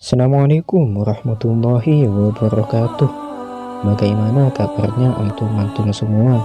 Assalamualaikum warahmatullahi wabarakatuh. Bagaimana kabarnya antum-antum semua?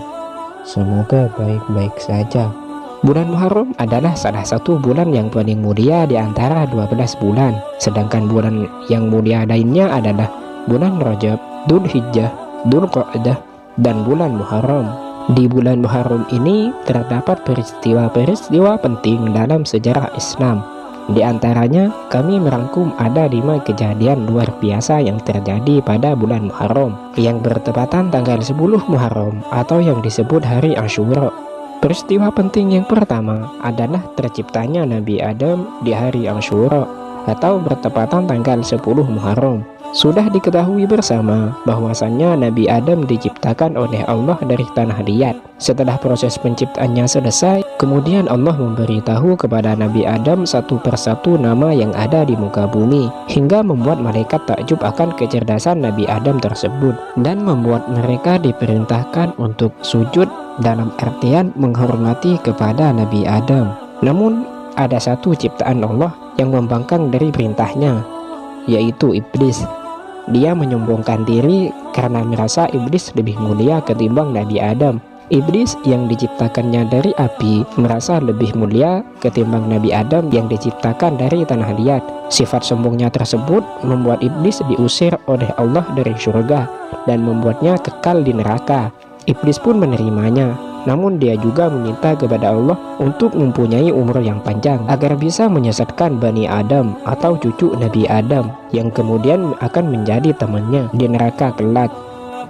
Semoga baik-baik saja. Bulan Muharram adalah salah satu bulan yang paling mulia di antara 12 bulan. Sedangkan bulan yang mulia lainnya adalah bulan Rajab, Dzulhijjah, Dzulqa'dah, dan bulan Muharram. Di bulan Muharram ini terdapat peristiwa-peristiwa penting dalam sejarah Islam. Di antaranya, kami merangkum ada 5 kejadian luar biasa yang terjadi pada bulan Muharram yang bertepatan tanggal 10 Muharram atau yang disebut hari Asyura. Peristiwa penting yang pertama adalah terciptanya Nabi Adam di hari Asyura atau bertepatan tanggal 10 Muharram. Sudah diketahui bersama bahwasannya Nabi Adam diciptakan oleh Allah dari tanah liat. Setelah proses penciptaannya selesai, kemudian Allah memberitahu kepada Nabi Adam satu persatu nama yang ada di muka bumi, hingga membuat malaikat takjub akan kecerdasan Nabi Adam tersebut, dan membuat mereka diperintahkan untuk sujud dalam artian menghormati kepada Nabi Adam. Namun ada satu ciptaan Allah yang membangkang dari perintahnya, yaitu iblis. Dia menyombongkan diri karena merasa iblis lebih mulia ketimbang Nabi Adam. Iblis yang diciptakannya dari api merasa lebih mulia ketimbang Nabi Adam yang diciptakan dari tanah liat. Sifat sombongnya tersebut membuat iblis diusir oleh Allah dari surga dan membuatnya kekal di neraka. Iblis pun menerimanya, namun dia juga meminta kepada Allah untuk mempunyai umur yang panjang agar bisa menyesatkan Bani Adam atau cucu Nabi Adam yang kemudian akan menjadi temannya di neraka kelak.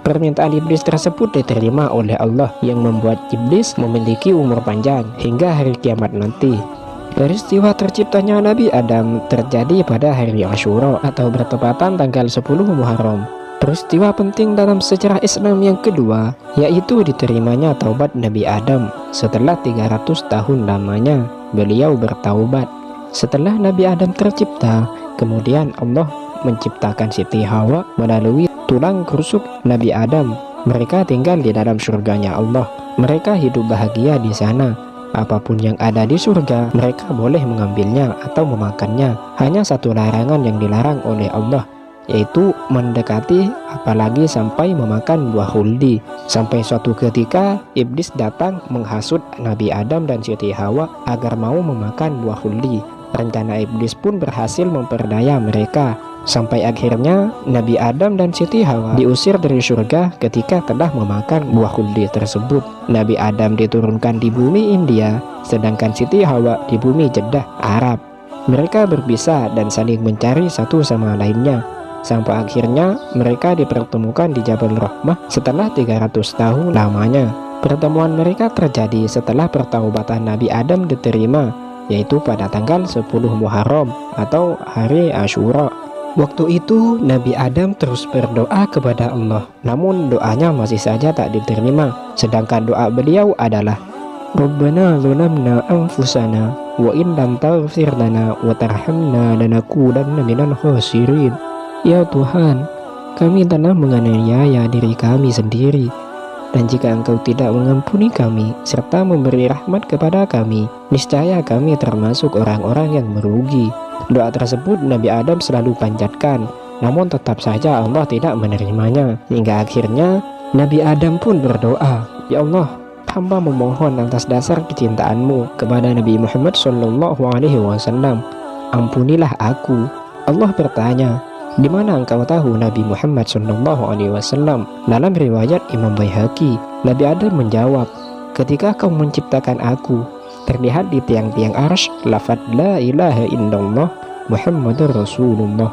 Permintaan iblis tersebut diterima oleh Allah yang membuat iblis memiliki umur panjang hingga hari kiamat nanti. Peristiwa terciptanya Nabi Adam terjadi pada hari Asyura atau bertepatan tanggal 10 Muharram. Peristiwa penting dalam sejarah Islam yang kedua yaitu diterimanya taubat Nabi Adam. Setelah 300 tahun lamanya beliau bertaubat. Setelah Nabi Adam tercipta, kemudian Allah menciptakan Siti Hawa melalui tulang rusuk Nabi Adam. Mereka tinggal di dalam surganya Allah. Mereka hidup bahagia di sana. Apapun yang ada di surga, mereka boleh mengambilnya atau memakannya. Hanya satu larangan yang dilarang oleh Allah, yaitu mendekati apalagi sampai memakan buah khuldi. Sampai suatu ketika iblis datang menghasut Nabi Adam dan Siti Hawa agar mau memakan buah khuldi. Rencana iblis pun berhasil memperdaya mereka. Sampai akhirnya Nabi Adam dan Siti Hawa diusir dari surga ketika telah memakan buah khuldi tersebut. Nabi Adam diturunkan di bumi India, sedangkan Siti Hawa di bumi Jeddah, Arab. Mereka berpisah dan saling mencari satu sama lainnya, sampai akhirnya mereka dipertemukan di Jabal Rahmah setelah 300 tahun lamanya. Pertemuan mereka terjadi setelah pertaubatan Nabi Adam diterima, yaitu pada tanggal 10 Muharram atau hari Asyura. Waktu itu Nabi Adam terus berdoa kepada Allah, namun doanya masih saja tak diterima. Sedangkan doa beliau adalah Rabbana zalamna anfusana wa in lam taghfir lana wa tarhamna lanakunanna minal khasirin. Ya Tuhan, kami telah menganiaya diri kami sendiri, dan jika Engkau tidak mengampuni kami serta memberi rahmat kepada kami, niscaya kami termasuk orang-orang yang merugi. Doa tersebut Nabi Adam selalu panjatkan, namun tetap saja Allah tidak menerimanya. Hingga akhirnya Nabi Adam pun berdoa, Ya Allah, hamba memohon atas dasar kecintaanmu kepada Nabi Muhammad SAW, ampunilah aku. Allah bertanya, di mana engkau tahu Nabi Muhammad SAW? Dalam riwayat Imam Baihaqi, Nabi Adam menjawab, ketika kau menciptakan aku, terlihat di tiang-tiang arsy lafaz la ilaha illallah Muhammadur Rasulullah.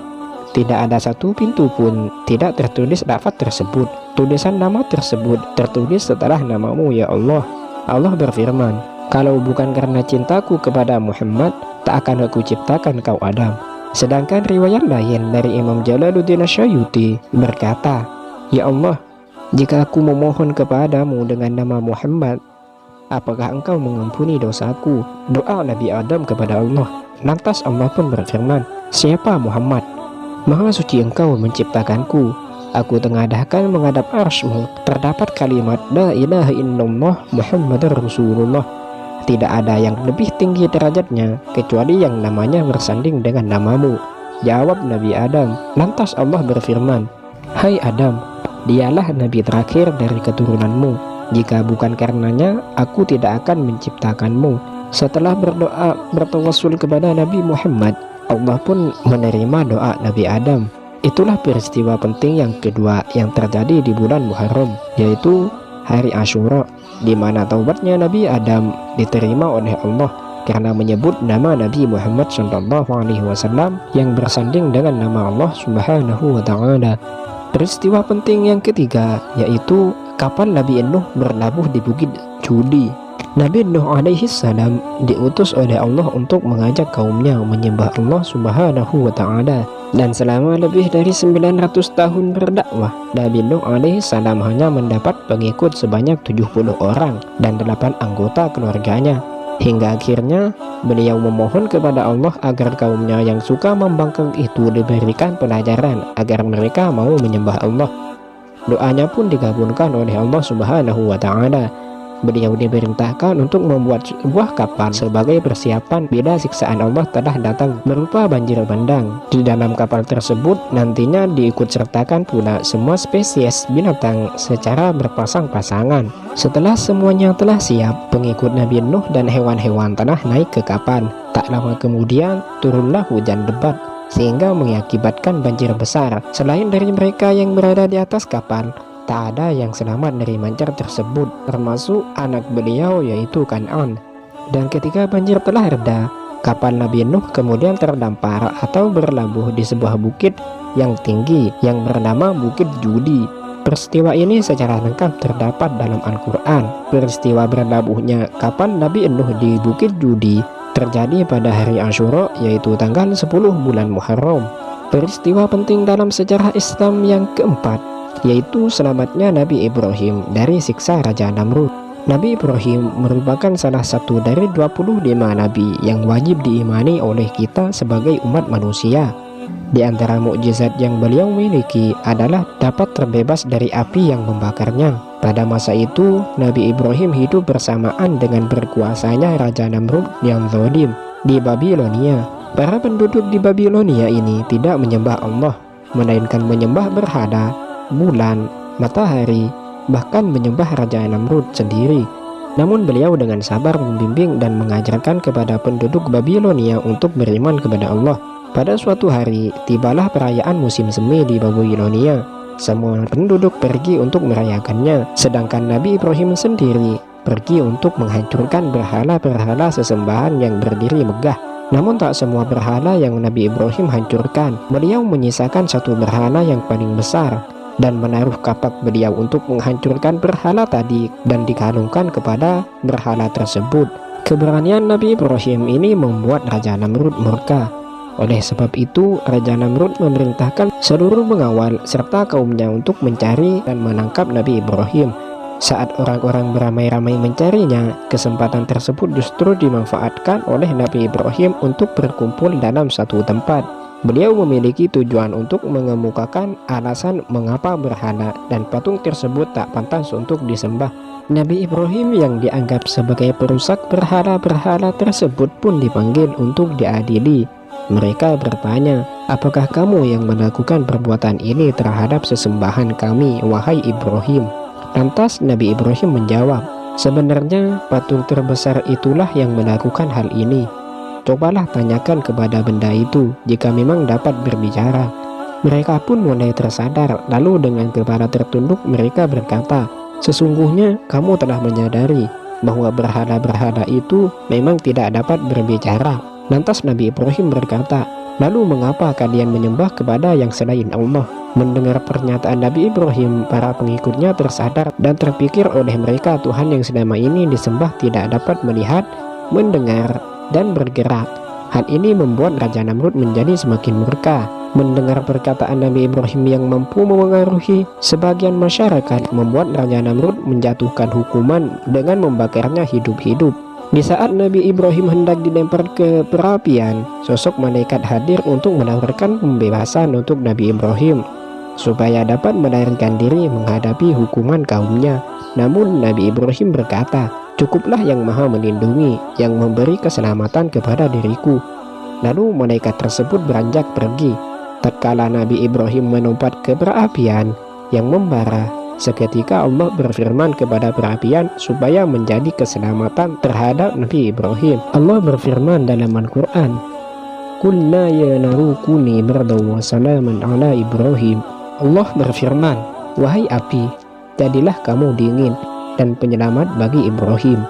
Tidak ada satu pintu pun tidak tertulis lafaz tersebut. Tulisan nama tersebut tertulis setelah namamu ya Allah. Allah berfirman, kalau bukan karena cintaku kepada Muhammad, tak akan aku ciptakan kau Adam. Sedangkan riwayat lain dari Imam Jalaluddin Asy'ayuti berkata, Ya Allah, jika aku memohon kepadamu dengan nama Muhammad, apakah engkau mengampuni dosaku? Doa Nabi Adam kepada Allah. Lantas Allah pun berfirman, siapa Muhammad? Maha suci engkau menciptakanku. Aku tengadahkan menghadap arsy-Mu terdapat kalimat la ilaha illallah Muhammadur Rasulullah. Tidak ada yang lebih tinggi derajatnya kecuali yang namanya bersanding dengan namamu. Jawab Nabi Adam. Lantas Allah berfirman, "Hai Adam, dialah nabi terakhir dari keturunanmu. Jika bukan karenanya, aku tidak akan menciptakanmu." Setelah berdoa bertawassul kepada Nabi Muhammad, Allah pun menerima doa Nabi Adam. Itulah peristiwa penting yang kedua yang terjadi di bulan Muharram, yaitu hari Asyura, di mana taubatnya Nabi Adam diterima oleh Allah karena menyebut nama Nabi Muhammad SAW yang bersanding dengan nama Allah Subhanahu wa Ta'ala. Peristiwa penting yang ketiga yaitu kapan Nabi Nuh berlabuh di Bukit Judi. Nabi Nuh alaihi salam diutus oleh Allah untuk mengajak kaumnya menyembah Allah Subhanahu wa Ta'ala, dan selama lebih dari 900 tahun berdakwah, Nabi Nuh alaihi salam hanya mendapat pengikut sebanyak 70 orang dan 8 anggota keluarganya. Hingga akhirnya beliau memohon kepada Allah agar kaumnya yang suka membangkang itu diberikan pelajaran agar mereka mau menyembah Allah. Doanya pun dikabulkan oleh Allah Subhanahu wa Ta'ala. Beliau diperintahkan untuk membuat sebuah kapal sebagai persiapan bila siksaan Allah telah datang berupa banjir bandang. Di dalam kapal tersebut nantinya diikut sertakan pula semua spesies binatang secara berpasang-pasangan. Setelah semuanya telah siap, pengikut Nabi Nuh dan hewan-hewan tanah naik ke kapal. Tak lama kemudian turunlah hujan lebat sehingga mengakibatkan banjir besar. Selain dari mereka yang berada di atas kapal, tak ada yang selamat dari banjir tersebut, termasuk anak beliau yaitu Kan'an. Dan ketika banjir telah reda, kapal Nabi Nuh kemudian terdampar atau berlabuh di sebuah bukit yang tinggi yang bernama Bukit Judi. Peristiwa ini secara lengkap terdapat dalam Al-Quran. Peristiwa berlabuhnya kapal Nabi Nuh di Bukit Judi terjadi pada hari Asyura, yaitu tanggal 10 bulan Muharram. Peristiwa penting dalam sejarah Islam yang keempat yaitu selamatnya Nabi Ibrahim dari siksa Raja Namrud. Nabi Ibrahim merupakan salah satu dari 25 nabi yang wajib diimani oleh kita sebagai umat manusia. Di antara mukjizat yang beliau miliki adalah dapat terbebas dari api yang membakarnya. Pada masa itu, Nabi Ibrahim hidup bersamaan dengan berkuasanya Raja Namrud yang zalim di Babilonia. Para penduduk di Babilonia ini tidak menyembah Allah, melainkan menyembah berhala, bulan, matahari, bahkan menyembah Raja Namrud sendiri. Namun beliau dengan sabar membimbing dan mengajarkan kepada penduduk Babilonia untuk beriman kepada Allah. Pada suatu hari, tibalah perayaan musim semi di Babilonia. Semua penduduk pergi untuk merayakannya, sedangkan Nabi Ibrahim sendiri pergi untuk menghancurkan berhala-berhala sesembahan yang berdiri megah. Namun tak semua berhala yang Nabi Ibrahim hancurkan. Beliau menyisakan satu berhala yang paling besar dan menaruh kapak beliau untuk menghancurkan berhala tadi dan dikalungkan kepada berhala tersebut. Keberanian Nabi Ibrahim ini membuat Raja Namrud murka. Oleh sebab itu, Raja Namrud memerintahkan seluruh pengawal serta kaumnya untuk mencari dan menangkap Nabi Ibrahim. Saat orang-orang beramai-ramai mencarinya, kesempatan tersebut justru dimanfaatkan oleh Nabi Ibrahim untuk berkumpul dalam satu tempat. Beliau memiliki tujuan untuk mengemukakan alasan mengapa berhala dan patung tersebut tak pantas untuk disembah. Nabi Ibrahim yang dianggap sebagai perusak berhala-berhala tersebut pun dipanggil untuk diadili. Mereka bertanya, "Apakah kamu yang melakukan perbuatan ini terhadap sesembahan kami, wahai Ibrahim?" Lantas Nabi Ibrahim menjawab, "Sebenarnya patung terbesar itulah yang melakukan hal ini. Cobalah tanyakan kepada benda itu jika memang dapat berbicara." Mereka pun mulai tersadar, lalu dengan kepala tertunduk mereka berkata, "Sesungguhnya kamu telah menyadari bahwa berhala-berhala itu memang tidak dapat berbicara." Lantas Nabi Ibrahim berkata, "Lalu mengapa kalian menyembah kepada yang selain Allah?" Mendengar pernyataan Nabi Ibrahim, para pengikutnya tersadar dan terpikir oleh mereka Tuhan yang selama ini disembah tidak dapat melihat, mendengar, dan bergerak. Hal ini membuat Raja Namrud menjadi semakin murka. Mendengar perkataan Nabi Ibrahim yang mampu memengaruhi sebagian masyarakat membuat Raja Namrud menjatuhkan hukuman dengan membakarnya hidup-hidup. Di saat Nabi Ibrahim hendak dilempar ke perapian, sosok malaikat hadir untuk menawarkan pembebasan untuk Nabi Ibrahim supaya dapat melarikan diri menghadapi hukuman kaumnya. Namun Nabi Ibrahim berkata, "Cukuplah yang Maha Melindungi yang memberi keselamatan kepada diriku." Lalu malaikat tersebut beranjak pergi. Tatkala Nabi Ibrahim melompat ke perapian yang membara, seketika Allah berfirman kepada perapian supaya menjadi keselamatan terhadap Nabi Ibrahim. Allah berfirman dalam Al-Quran, "Qulna ya naru kuni bardan wa salaman ala Ibrahim." Allah berfirman, "Wahai api, jadilah kamu dingin dan penyelamat bagi Ibrahim."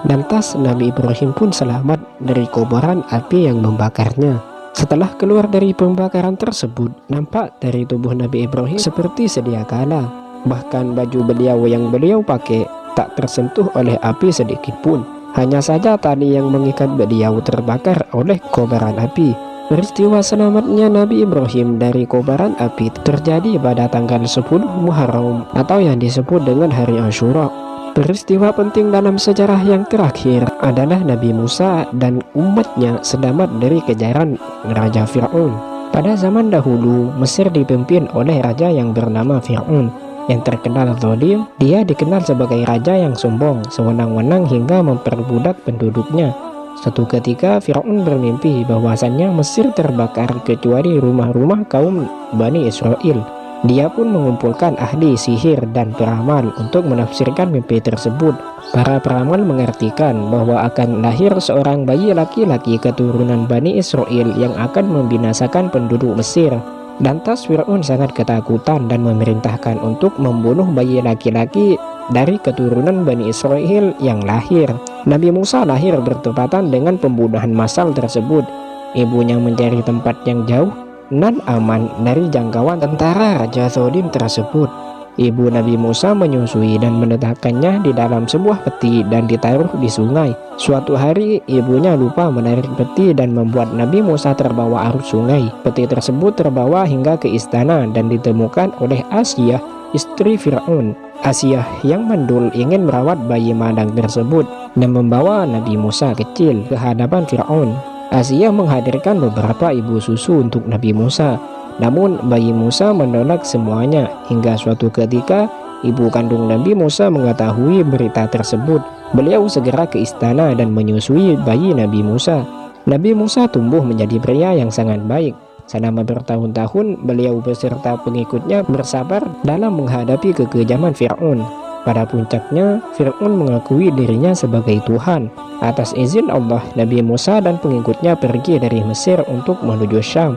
Lantas Nabi Ibrahim pun selamat dari kobaran api yang membakarnya. Setelah keluar dari pembakaran tersebut, nampak dari tubuh Nabi Ibrahim seperti sedia kala. Bahkan baju beliau yang beliau pakai tak tersentuh oleh api sedikit pun. Hanya saja tali yang mengikat beliau terbakar oleh kobaran api. Peristiwa selamatnya Nabi Ibrahim dari kobaran api terjadi pada tanggal 10 Muharram atau yang disebut dengan hari Asyura. Peristiwa penting dalam sejarah yang terakhir adalah Nabi Musa dan umatnya selamat dari kejaran Raja Fir'aun. Pada zaman dahulu, Mesir dipimpin oleh raja yang bernama Fir'aun yang terkenal zalim. Dia dikenal sebagai raja yang sombong, sewenang-wenang hingga memperbudak penduduknya. Suatu ketika Fir'aun bermimpi bahwasannya Mesir terbakar kecuali rumah-rumah kaum Bani Israel. Dia pun mengumpulkan ahli sihir dan peramal untuk menafsirkan mimpi tersebut. Para peramal mengartikan bahwa akan lahir seorang bayi laki-laki keturunan Bani Israel yang akan membinasakan penduduk Mesir. Lantas Fir'aun sangat ketakutan dan memerintahkan untuk membunuh bayi laki-laki dari keturunan Bani Israel yang lahir. Nabi Musa lahir bertepatan dengan pembunuhan massal tersebut. Ibunya mencari tempat yang jauh nan aman dari jangkauan tentara Raja Zodim tersebut. Ibu Nabi Musa menyusui dan meletakkannya di dalam sebuah peti dan ditaruh di sungai. Suatu hari ibunya lupa menarik peti dan membuat Nabi Musa terbawa arus sungai. Peti tersebut terbawa hingga ke istana dan ditemukan oleh Asiyah, istri Fir'aun. Asiyah yang mandul ingin merawat bayi madang tersebut dan membawa Nabi Musa kecil ke hadapan Fir'aun. Asiyah menghadirkan beberapa ibu susu untuk Nabi Musa. Namun bayi Musa menolak semuanya hingga suatu ketika ibu kandung Nabi Musa mengetahui berita tersebut. Beliau segera ke istana dan menyusui bayi Nabi Musa. Nabi Musa tumbuh menjadi pria yang sangat baik. Selama bertahun-tahun beliau beserta pengikutnya bersabar dalam menghadapi kekejaman Fir'aun. Pada puncaknya, Fir'aun mengakui dirinya sebagai Tuhan. Atas izin Allah, Nabi Musa dan pengikutnya pergi dari Mesir untuk menuju Syam.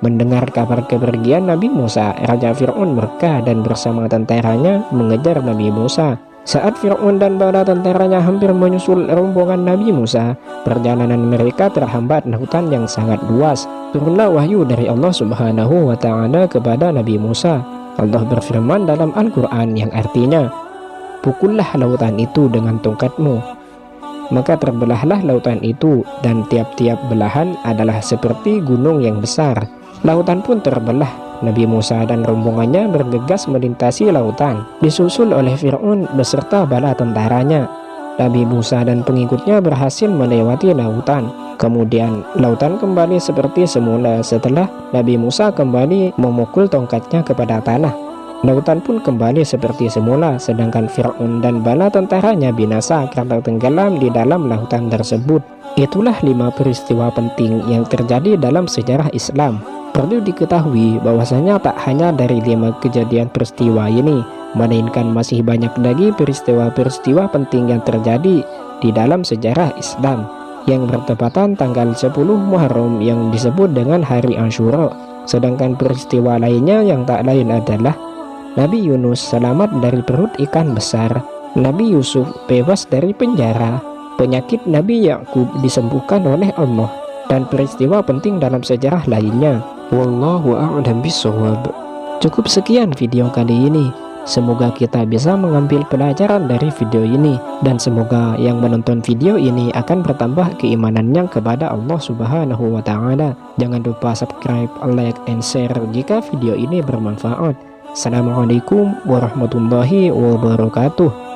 Mendengar kabar kepergian Nabi Musa, Raja Fir'aun murka dan bersama tentaranya mengejar Nabi Musa. Saat Fir'aun dan bala tentaranya hampir menyusul rombongan Nabi Musa, perjalanan mereka terhambat lautan yang sangat luas. Turunlah wahyu dari Allah Subhanahu wa Ta'ala kepada Nabi Musa. Allah berfirman dalam Al-Quran yang artinya, "Pukullah lautan itu dengan tongkatmu." Maka terbelahlah lautan itu, dan tiap-tiap belahan adalah seperti gunung yang besar. Lautan pun terbelah. Nabi Musa dan rombongannya bergegas melintasi lautan, disusul oleh Fir'aun beserta bala tentaranya. Nabi Musa dan pengikutnya berhasil melewati lautan. Kemudian lautan kembali seperti semula setelah Nabi Musa kembali memukul tongkatnya kepada tanah. Lautan pun kembali seperti semula, sedangkan Fir'aun dan bala tentaranya binasa karena tenggelam di dalam lautan tersebut. Itulah 5 peristiwa penting yang terjadi dalam sejarah Islam. Perlu diketahui bahwasanya tak hanya dari 5 kejadian peristiwa ini, melainkan masih banyak lagi peristiwa-peristiwa penting yang terjadi di dalam sejarah Islam yang bertepatan tanggal 10 Muharram yang disebut dengan hari Asyura. Sedangkan peristiwa lainnya yang tak lain adalah Nabi Yunus selamat dari perut ikan besar, Nabi Yusuf bebas dari penjara, penyakit Nabi Yakub disembuhkan oleh Allah, dan peristiwa penting dalam sejarah lainnya. Wallahu a'lam bishawab. Cukup sekian video kali ini. Semoga kita bisa mengambil pelajaran dari video ini, dan semoga yang menonton video ini akan bertambah keimanannya kepada Allah Subhanahu wa Ta'ala. Jangan lupa subscribe, like, and share jika video ini bermanfaat. Assalamualaikum warahmatullahi wabarakatuh.